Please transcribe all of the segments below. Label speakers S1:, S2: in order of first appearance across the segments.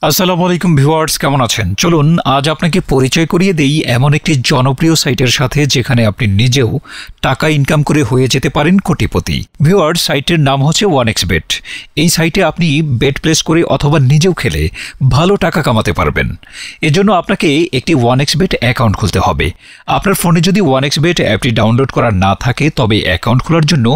S1: আসসালামু আলাইকুম ভিউয়ার্স, কেমন আছেন? চলুন আজ আপনাকে পরিচয় করিয়ে দেই এমন একটি জনপ্রিয় সাইটের সাথে যেখানে আপনি নিজেও টাকা ইনকাম করে হয়ে যেতে পারেন কোটিপতি। ভিউয়ার্স, সাইটের নাম হচ্ছে OneXBet। এই সাইটে আপনি বেট প্লেস করে অথবা নিজেও খেলে ভালো টাকা কামাতে পারবেন। এজন্য আপনাকে একটি OneXBet অ্যাকাউন্ট খুলতে হবে। আপনার ফোনে যদি OneXBet অ্যাপটি ডাউনলোড করা না থাকে তবে অ্যাকাউন্ট খোলার জন্য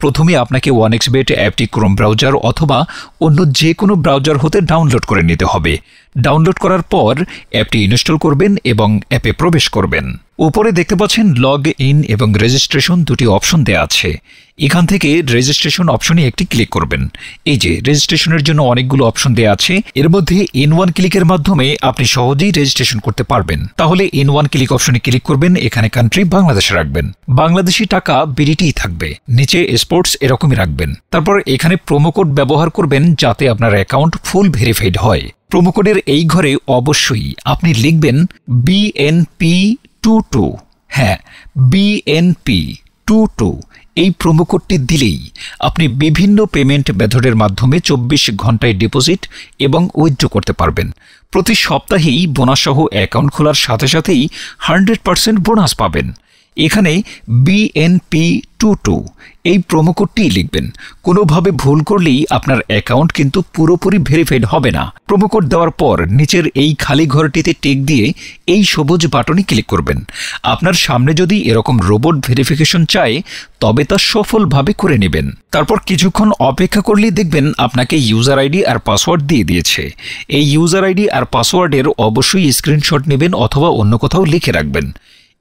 S1: প্রথমে আপনাকে OneXBet অ্যাপটি ক্রোম ব্রাউজার অথবা অন্য যে কোনো ব্রাউজার হতে ডাউনলোড করে নিতে হবে। ডাউনলোড করার পর অ্যাপটি ইনস্টল করবেন এবং অ্যাপে প্রবেশ করবেন। উপরে দেখতে পাচ্ছেন লগ ইন এবং রেজিস্ট্রেশন দুটি অপশন দেওয়া আছে। এখান থেকে রেজিস্ট্রেশন অপশনে একটি ক্লিক করবেন। এই যে রেজিস্ট্রেশনের জন্য অনেকগুলো অপশন দেওয়া আছে, এর মধ্যে ইন ওয়ান ক্লিকের মাধ্যমে আপনি সহজেই রেজিস্ট্রেশন করতে পারবেন। তাহলে ইন ওয়ান ক্লিক অপশনে ক্লিক করবেন, এখানে কান্ট্রি বাংলাদেশে রাখবেন, বাংলাদেশি টাকা বিডিটিই থাকবে, নিচে স্পোর্টস এরকমই রাখবেন। তারপর এখানে প্রোমো কোড ব্যবহার করবেন যাতে আপনার অ্যাকাউন্ট ফুল ভেরিফাইড হয়। প্রোমো কোডের এই ঘরে অবশ্যই আপনি লিখবেন BNP22। হ্যাঁ, BNP22 এই প্রোমো কোডটি দিলেই আপনি বিভিন্ন পেমেন্ট মেথডের মাধ্যমে 24 ঘন্টায় ডিপোজিট এবং উইথড্র করতে পারবেন। প্রতি সপ্তাহেই বোনাস সহ অ্যাকাউন্ট খোলার সাথে সাথেই 100% বোনাস পাবেন। এখানে BNP22 এই প্রোমো কোডটি লিখবেন। কোনোভাবে ভুল করলেই আপনার অ্যাকাউন্ট কিন্তু পুরোপুরি ভেরিফাইড হবে না। প্রোমো কোড দেওয়ার পর নিচের এই খালি ঘরটিতে টিক দিয়ে এই সবুজ বাটনে ক্লিক করবেন। আপনার সামনে যদি এরকম রোবট ভেরিফিকেশন চায় তবে তা সফলভাবে করে নেবেন। তারপর কিছুক্ষণ অপেক্ষা করলেই দেখবেন আপনাকে ইউজার আইডি আর পাসওয়ার্ড দিয়ে দিয়েছে। এই ইউজার আইডি আর পাসওয়ার্ডের অবশ্যই স্ক্রিনশট নেবেন অথবা অন্য কোথাও লিখে রাখবেন।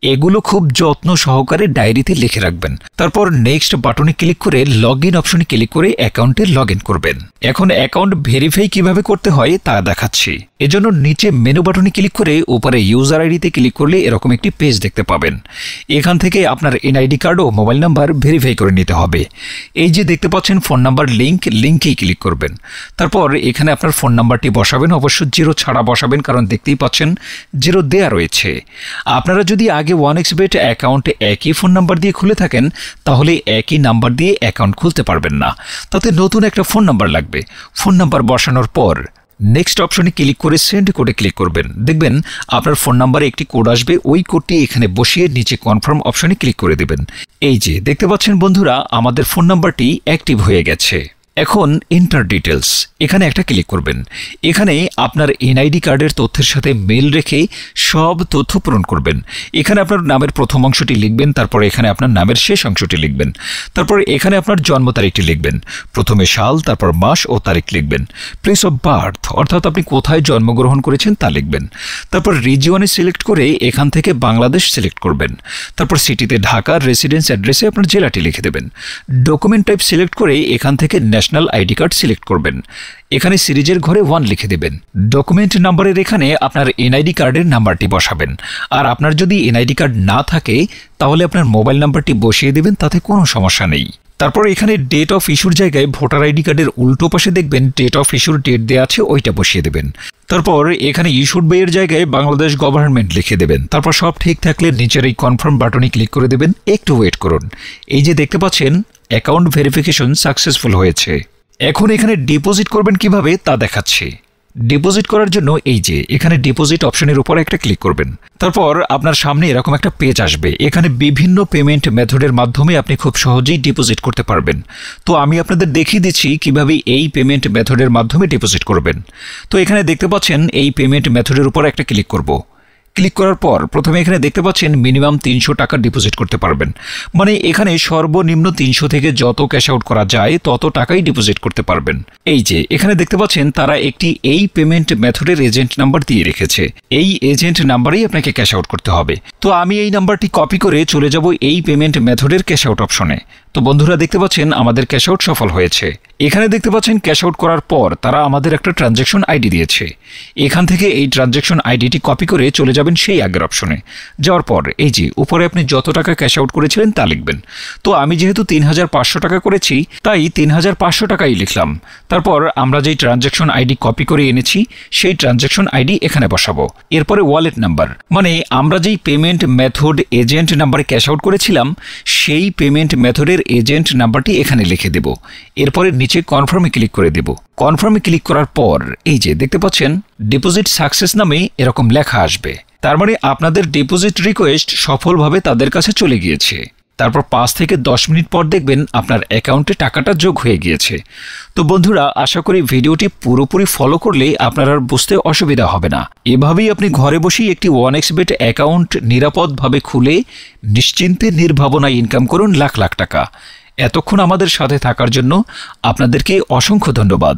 S1: এগুলো খুব যত্ন সহকারে ডায়েরিতে লিখে রাখবেন। তারপর নেক্সট বাটনে ক্লিক করে লগ ইন অপশনে ক্লিক করে অ্যাকাউন্টে লগ ইন করবেন। এখন অ্যাকাউন্ট ভেরিফাই কিভাবে করতে হয় তা দেখাচ্ছি। এজন্য নিচে মেনু বাটনে ক্লিক করে উপরে ইউজার আইডিতে ক্লিক করলে এরকম একটি পেজ দেখতে পাবেন। এখান থেকে আপনার এনআইডি কার্ড ও মোবাইল নাম্বার ভেরিফাই করে নিতে হবে। এই যে দেখতে পাচ্ছেন ফোন নাম্বার লিঙ্কেই ক্লিক করবেন। তারপর এখানে আপনার ফোন নাম্বারটি বসাবেন, অবশ্য 0 ছাড়া বসাবেন, কারণ দেখতেই পাচ্ছেন 0 দেয়া রয়েছে। আপনারা যদি আগে OneXBet অ্যাকাউন্টে একই ফোন নাম্বার দিয়ে খুলে থাকেন তাহলে একই নাম্বার দিয়ে অ্যাকাউন্ট খুলতে পারবেন না, তাতে নতুন একটা ফোন নাম্বার লাগবে। ফোন নাম্বার বসানোর পর নেক্সট অপশনে ক্লিক করে সেন্ড কোডে ক্লিক করবেন। দেখবেন আপনার ফোন নাম্বারে একটি কোড আসবে, ওই কোডটি এখানে বসিয়ে নিচে কনফার্ম অপশনে ক্লিক করে দেবেন। এই যে দেখতে পাচ্ছেন বন্ধুরা, আমাদের ফোন নাম্বারটি অ্যাক্টিভ হয়ে গেছে। এখন এন্টার ডিটেলস এখানে একটা ক্লিক করবেন। এখানে আপনার এনআইডি কার্ডের তথ্যের সাথে মেল রেখে সব তথ্য পূরণ করবেন। এখানে আপনার নামের প্রথম অংশটি লিখবেন, তারপর এখানে আপনার নামের শেষ অংশটি লিখবেন, তারপর এখানে আপনার জন্ম তারিখটি লিখবেন। প্রথমে সাল, তারপর মাস ও তারিখ লিখবেন। প্লেস অফ বার্থ অর্থাৎ আপনি কোথায় জন্মগ্রহণ করেছেন তা লিখবেন। তারপর রিজিয়নে সিলেক্ট করে এখান থেকে বাংলাদেশ সিলেক্ট করবেন। তারপর সিটিতে ঢাকার রেসিডেন্স অ্যাড্রেসে আপনার জেলাটি লিখে দেবেন। ডকুমেন্ট টাইপ সিলেক্ট করে এখান থেকে ন্যাশনাল আইডি কার্ড সিলেক্ট করবেন। এখানে সিরিজের ঘরে 1 লিখে দেবেন। ডকুমেন্ট নাম্বারের এখানে আপনার এনআইডি কার্ডের নাম্বারটি বসাবেন। আর আপনার যদি এনআইডি কার্ড না থাকে তাহলে আপনার মোবাইল নাম্বারটি বসিয়ে দেবেন, তাতে কোনো সমস্যা নেই। তারপর এখানে ডেট অফ ইস্যুর জায়গায় ভোটার আইডি কার্ডের উল্টো পাশে দেখবেন ডেট অফ ইস্যুর ডেট দেওয়া আছে, ওইটা বসিয়ে দেবেন। তারপর এখানে ইস্যুড বাই এর জায়গায় বাংলাদেশ গভর্নমেন্ট লিখে দেবেন। তারপর সব ঠিক থাকলে নিচের এই কনফার্ম বাটনে ক্লিক করে দেবেন। একটু ওয়েট করুন। এই যে দেখতে পাচ্ছেন অ্যাকাউন্ট ভেরিফিকেশন সাকসেসফুল হয়েছে। এখন এখানে ডিপোজিট করবেন কিভাবে তা দেখাচ্ছি। ডিপোজিট করার জন্য এই যে এখানে ডিপোজিট অপশনের উপর একটা ক্লিক করবেন। তারপর আপনার সামনে এরকম একটা পেজ আসবে। এখানে বিভিন্ন পেমেন্ট মেথডের মাধ্যমে আপনি খুব সহজেই ডিপোজিট করতে পারবেন। তো আমি আপনাদের দেখিয়ে দিচ্ছি কিভাবে এই পেমেন্ট মেথডের মাধ্যমে ডিপোজিট করবেন। তো এখানে দেখতে পাচ্ছেন এই পেমেন্ট মেথডের উপর একটা ক্লিক করব। ক্লিক করার পর প্রথমে এখানে দেখতে পাচ্ছেন মিনিমাম 300 টাকা ডিপোজিট করতে পারবেন। মানে এখানে সর্বনিম্ন 300 থেকে যত ক্যাশ আউট করা যায় তত টাকাই ডিপোজিট করতে পারবেন। এই যে এখানে দেখতে পাচ্ছেন তারা একটি এই পেমেন্ট মেথডের এজেন্ট নাম্বার দিয়ে রেখেছে। এই এজেন্ট নাম্বারেই আপনাকে ক্যাশ আউট করতে হবে। তো আমি এই নাম্বারটি কপি করে চলে যাব এই পেমেন্ট মেথডের ক্যাশ আউট অপশনে। তো বন্ধুরা দেখতে পাচ্ছেন আমাদের ক্যাশ আউট সফল হয়েছে। এখানে দেখতে পাচ্ছেন ক্যাশ আউট করার পর তারা আমাদের একটা ট্রানজ্যাকশন আইডি দিয়েছে। এখান থেকে এই ট্রানজ্যাকশন আইডিটি কপি করে চলে যাবেন সেই আগের অপশনে। যাওয়ার পর এই যে উপরে আপনি যত টাকা ক্যাশ আউট করেছিলেন তা লিখবেন। তো আমি যেহেতু 3500 টাকা করেছি তাই 3500 টাকাই লিখলাম। তারপর আমরা যেই ট্রানজ্যাকশন আইডি কপি করে এনেছি সেই ট্রানজ্যাকশন আইডি এখানে বসাবো। এরপরে ওয়ালেট নাম্বার, মানে আমরা যেই পেমেন্ট মেথড এজেন্ট নাম্বারে ক্যাশ আউট করেছিলাম সেই পেমেন্ট মেথডের এজেন্ট নাম্বারটি এখানে লিখে দেব। এরপরে নিচে কনফার্মে ক্লিক করে দেব। কনফার্মে ক্লিক করার পর এই যে দেখতে পাচ্ছেন ডিপোজিট সাকসেস নামে এরকম লেখা আসবে। তার মানে আপনাদের ডিপোজিট রিকোয়েস্ট সফলভাবে তাদের কাছে চলে গিয়েছে। তারপর 5 থেকে 10 মিনিট পর দেখবেন আপনার অ্যাকাউন্টে টাকাটা যোগ হয়ে গিয়েছে। তো বন্ধুরা, আশা করি ভিডিওটি পুরোপুরি ফলো করলে আপনার আর বুঝতে অসুবিধা হবে না। এভাবেই আপনি ঘরে বসেই একটি 1xBet অ্যাকাউন্ট নিরাপদভাবে খুলে নিশ্চিন্তে নির্ভাবনায় ইনকাম করুন লাখ লাখ টাকা। এতক্ষণ আমাদের সাথে থাকার জন্য আপনাদেরকে অসংখ্য ধন্যবাদ।